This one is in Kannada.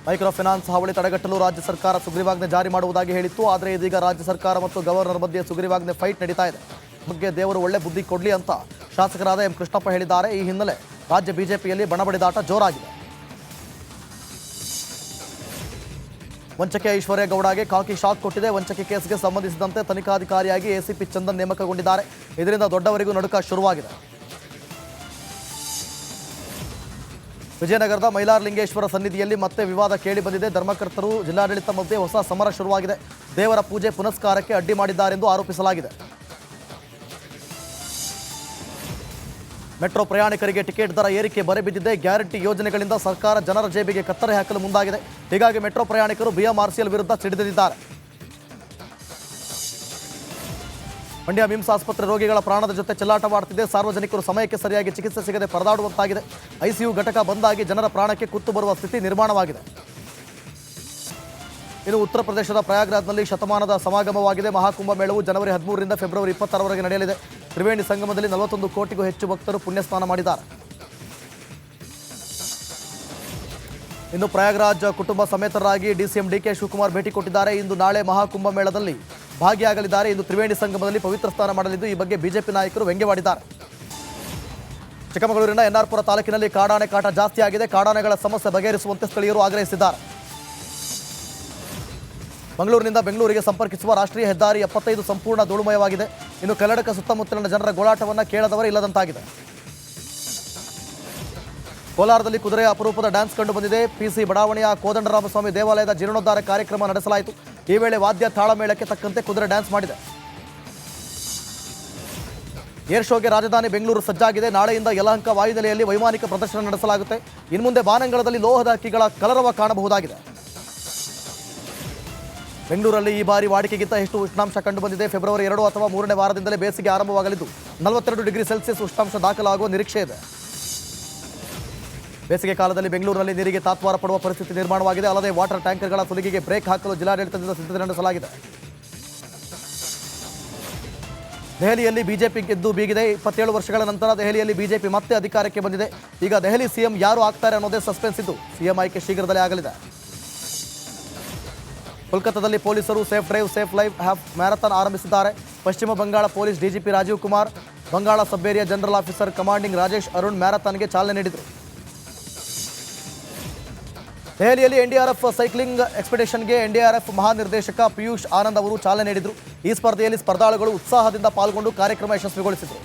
ಮೈಕ್ರೋ ಫೈನಾನ್ಸ್ ಹಾವಳಿ ತಡೆಗಟ್ಟಲು ರಾಜ್ಯ ಸರ್ಕಾರ ಸುಗ್ರೀವಾಜ್ಞೆ ಜಾರಿ ಮಾಡುವುದಾಗಿ ಹೇಳಿತ್ತು. ಆದರೆ ಇದೀಗ ರಾಜ್ಯ ಸರ್ಕಾರ ಮತ್ತು ಗವರ್ನರ್ ಮಧ್ಯೆ ಸುಗ್ರೀವಾಜ್ಞೆ ಫೈಟ್ ನಡೀತಾ ಇದೆ. ಬಗ್ಗೆ ದೇವರು ಒಳ್ಳೆ ಬುದ್ಧಿ ಕೊಡಲಿ ಅಂತ ಶಾಸಕರಾದ ಎಂ ಕೃಷ್ಣಪ್ಪ ಹೇಳಿದ್ದಾರೆ. ಈ ಹಿನ್ನೆಲೆ ರಾಜ್ಯ ಬಿಜೆಪಿಯಲ್ಲಿ ಬಣಬಡಿದಾಟ ಜೋರಾಗಿದೆ. ವಂಚಕೆ ಐಶ್ವರ್ಯಗೌಡಗೆ ಕಾಕಿ ಶಾಕ್ ಕೊಟ್ಟಿದೆ. ವಂಚಕೆ ಕೇಸ್ಗೆ ಸಂಬಂಧಿಸಿದಂತೆ ತನಿಖಾಧಿಕಾರಿಯಾಗಿ ಎಸಿಪಿ ಚಂದನ್ ನೇಮಕಗೊಂಡಿದ್ದಾರೆ. ಇದರಿಂದ ದೊಡ್ಡವರಿಗೂ ನಡುಕ ಶುರುವಾಗಿದೆ. ವಿಜಯನಗರದ ಮೈಲಾರಲಿಂಗೇಶ್ವರ ಸನ್ನಿಧಿಯಲ್ಲಿ ಮತ್ತೆ ವಿವಾದ ಕೇಳಿ ಬಂದಿದೆ. ಧರ್ಮಕರ್ತರು ಜಿಲ್ಲಾಡಳಿತ ಮಧ್ಯೆ ಹೊಸ ಸಮರ ಶುರುವಾಗಿದೆ. ದೇವರ ಪೂಜೆ ಪುನಸ್ಕಾರಕ್ಕೆ ಅಡ್ಡಿ ಮಾಡಿದ್ದಾರೆಂದು ಆರೋಪಿಸಲಾಗಿದೆ. ಮೆಟ್ರೋ ಪ್ರಯಾಣಿಕರಿಗೆ ಟಿಕೆಟ್ ದರ ಏರಿಕೆ ಬರೆಬಿದ್ದಿದೆ. ಗ್ಯಾರಂಟಿ ಯೋಜನೆಗಳಿಂದ ಸರ್ಕಾರ ಜನರ ಜೇಬಿಗೆ ಕತ್ತರಿ ಹಾಕಲು ಮುಂದಾಗಿದೆ. ಹೀಗಾಗಿ ಮೆಟ್ರೋ ಪ್ರಯಾಣಿಕರು ಬಿಎಂಆರ್ಸಿಎಲ್ ವಿರುದ್ಧ ಸಿಡಿದಿದ್ದಾರೆ. ಮಂಡ್ಯ ಮಿಮ್ಸ್ ಆಸ್ಪತ್ರೆ ರೋಗಿಗಳ ಪ್ರಾಣದ ಜೊತೆ ಚೆಲ್ಲಾಟವಾಡುತ್ತಿದೆ. ಸಾರ್ವಜನಿಕರು ಸಮಯಕ್ಕೆ ಸರಿಯಾಗಿ ಚಿಕಿತ್ಸೆ ಸಿಗದೆ ಪರದಾಡುವಂತಾಗಿದೆ. ಐಸಿಯು ಘಟಕ ಬಂದಾಗಿ ಜನರ ಪ್ರಾಣಕ್ಕೆ ಕುತ್ತು ಬರುವ ಸ್ಥಿತಿ ನಿರ್ಮಾಣವಾಗಿದೆ. ಇನ್ನು ಉತ್ತರ ಪ್ರದೇಶದ ಪ್ರಯಾಗ್ರಾಜ್ನಲ್ಲಿ ಶತಮಾನದ ಸಮಾಗಮವಾಗಿದೆ. ಮಹಾಕುಂಭ ಮೇಳವು ಜನವರಿ 13ರಿಂದ ಫೆಬ್ರವರಿ 26ರವರೆಗೆ ನಡೆಯಲಿದೆ. ತ್ರಿವೇಣಿ ಸಂಗಮದಲ್ಲಿ 41 ಕೋಟಿಗೂ ಹೆಚ್ಚು ಭಕ್ತರು ಪುಣ್ಯಸ್ನಾನ ಮಾಡಿದ್ದಾರೆ. ಇನ್ನು ಪ್ರಯಾಗ್ರಾಜ್ ಕುಟುಂಬ ಸಮೇತರಾಗಿ ಡಿಸಿಎಂ ಡಿಕೆ ಶಿವಕುಮಾರ್ ಭೇಟಿ ಕೊಟ್ಟಿದ್ದಾರೆ. ಇಂದು ನಾಳೆ ಮಹಾಕುಂಭ ಮೇಳದಲ್ಲಿ ಭಾಗಿಯಾಗಲಿದ್ದಾರೆ. ಇಂದು ತ್ರಿವೇಣಿ ಸಂಗಮದಲ್ಲಿ ಪವಿತ್ರ ಸ್ನಾನ ಮಾಡಲಿದ್ದು ಈ ಬಗ್ಗೆ ಬಿಜೆಪಿ ನಾಯಕರು ವ್ಯಂಗ್ಯವಾಡಿದ್ದಾರೆ. ಚಿಕ್ಕಮಗಳೂರಿನ ಎನ್ಆರ್ಪುರ ತಾಲೂಕಿನಲ್ಲಿ ಕಾಡಾನೆ ಕಾಟ ಜಾಸ್ತಿಯಾಗಿದೆ. ಕಾಡಾನೆಗಳ ಸಮಸ್ಯೆ ಬಗೆಹರಿಸುವಂತೆ ಸ್ಥಳೀಯರು ಆಗ್ರಹಿಸಿದ್ದಾರೆ. ಮಂಗಳೂರಿನಿಂದ ಬೆಂಗಳೂರಿಗೆ ಸಂಪರ್ಕಿಸುವ ರಾಷ್ಟ್ರೀಯ ಹೆದ್ದಾರಿ 75 ಸಂಪೂರ್ಣ ಧೂಳುಮಯವಾಗಿದೆ. ಇನ್ನು ಕಲ್ಲಡಕ ಸುತ್ತಮುತ್ತಲಿನ ಜನರ ಗೋಳಾಟವನ್ನು ಕೇಳದವರೇ ಇಲ್ಲದಂತಾಗಿದೆ. ಕೋಲಾರದಲ್ಲಿ ಕುದುರೆಯ ಅಪರೂಪದ ಡ್ಯಾನ್ಸ್ ಕಂಡು ಬಂದಿದೆ. ಪಿಸಿ ಬಡಾವಣೆಯ ಕೋದಂಡರಾಮಸ್ವಾಮಿ ದೇವಾಲಯದ ಜೀರ್ಣೋದ್ಧಾರ ಕಾರ್ಯಕ್ರಮ ನಡೆಸಲಾಯಿತು. ಈ ವೇಳೆ ವಾದ್ಯ ತಾಳಮೇಳಕ್ಕೆ ತಕ್ಕಂತೆ ಕುದುರೆ ಡ್ಯಾನ್ಸ್ ಮಾಡಿದೆ. ಏರ್ ಶೋಗೆ ರಾಜಧಾನಿ ಬೆಂಗಳೂರು ಸಜ್ಜಾಗಿದೆ. ನಾಳೆಯಿಂದ ಯಲಹಂಕ ವಾಯುನೆಲೆಯಲ್ಲಿ ವೈಮಾನಿಕ ಪ್ರದರ್ಶನ ನಡೆಸಲಾಗುತ್ತೆ. ಇನ್ಮುಂದೆ ಬಾನಂಗಳದಲ್ಲಿ ಲೋಹದ ಹಕ್ಕಿಗಳ ಕಲರವ ಕಾಣಬಹುದಾಗಿದೆ. ಬೆಂಗಳೂರಲ್ಲಿ ಈ ಬಾರಿ ವಾಡಿಕೆಗಿಂತ ಹೆಚ್ಚು ಉಷ್ಣಾಂಶ ಕಂಡು ಬಂದಿದೆ. ಫೆಬ್ರವರಿ 2 ಅಥವಾ 3ನೇ ವಾರದಿಂದಲೇ ಬೇಸಿಗೆ ಆರಂಭವಾಗಲಿದ್ದು 42 ಡಿಗ್ರಿ ಸೆಲ್ಸಿಯಸ್ ಉಷ್ಣಾಂಶ ದಾಖಲಾಗುವ ನಿರೀಕ್ಷೆ ಇದೆ. ಬೇಸಿಗೆ ಕಾಲದಲ್ಲಿ ಬೆಂಗಳೂರಿನಲ್ಲಿ ನೀರಿಗೆ ತಾತ್ವಾರ ಪಡುವ ಪರಿಸ್ಥಿತಿ ನಿರ್ಮಾಣವಾಗಿದೆ. ಅಲ್ಲದೆ ವಾಟರ್ ಟ್ಯಾಂಕರ್ಗಳ ಸುಲಿಗೆಗೆ ಬ್ರೇಕ್ ಹಾಕಲು ಜಿಲ್ಲಾಡಳಿತದಿಂದ ಸಿದ್ಧತೆ ನಡೆಸಲಾಗಿದೆ. ದೆಹಲಿಯಲ್ಲಿ ಬಿಜೆಪಿ ಗೆದ್ದು ಬೀಗಿದೆ. 27 ವರ್ಷಗಳ ನಂತರ ದೆಹಲಿಯಲ್ಲಿ ಬಿಜೆಪಿ ಮತ್ತೆ ಅಧಿಕಾರಕ್ಕೆ ಬಂದಿದೆ. ಈಗ ದೆಹಲಿ ಸಿಎಂ ಯಾರು ಆಗ್ತಾರೆ ಅನ್ನೋದೇ ಸಸ್ಪೆನ್ಸ್ ಇದ್ದು ಸಿಎಂ ಆಯ್ಕೆ ಶೀಘ್ರದಲ್ಲೇ ಆಗಲಿದೆ. ಕೋಲ್ಕತ್ತಾದಲ್ಲಿ ಪೊಲೀಸರು safe drive safe life half marathon ಆರಂಭಿಸಿದ್ದಾರೆ. ಪಶ್ಚಿಮ Bengal police DGP Rajeev Kumar, Bengal sub area general officer commanding Rajesh Arun ಮ್ಯಾರಥಾನ್ಗೆ ಚಾಲನೆ ನೀಡಿದರು. ದೆಹಲಿಯಲ್ಲಿ ಎನ್ಡಿಆರ್ಎಫ್ ಸೈಕ್ಲಿಂಗ್ ಎಕ್ಸ್ಪಿಡಿಷನ್ಗೆ ಎನ್ಡಿಆರ್ಎಫ್ ಮಹಾನಿರ್ದೇಶಕ ಪಿಯೂಷ್ ಆನಂದ್ ಅವರು ಚಾಲನೆ ನೀಡಿದರು. ಈ ಸ್ಪರ್ಧೆಯಲ್ಲಿ ಸ್ಪರ್ಧಾಳುಗಳು ಉತ್ಸಾಹದಿಂದ ಪಾಲ್ಗೊಂಡು ಕಾರ್ಯಕ್ರಮ ಯಶಸ್ವಿಗೊಳಿಸಿದರು.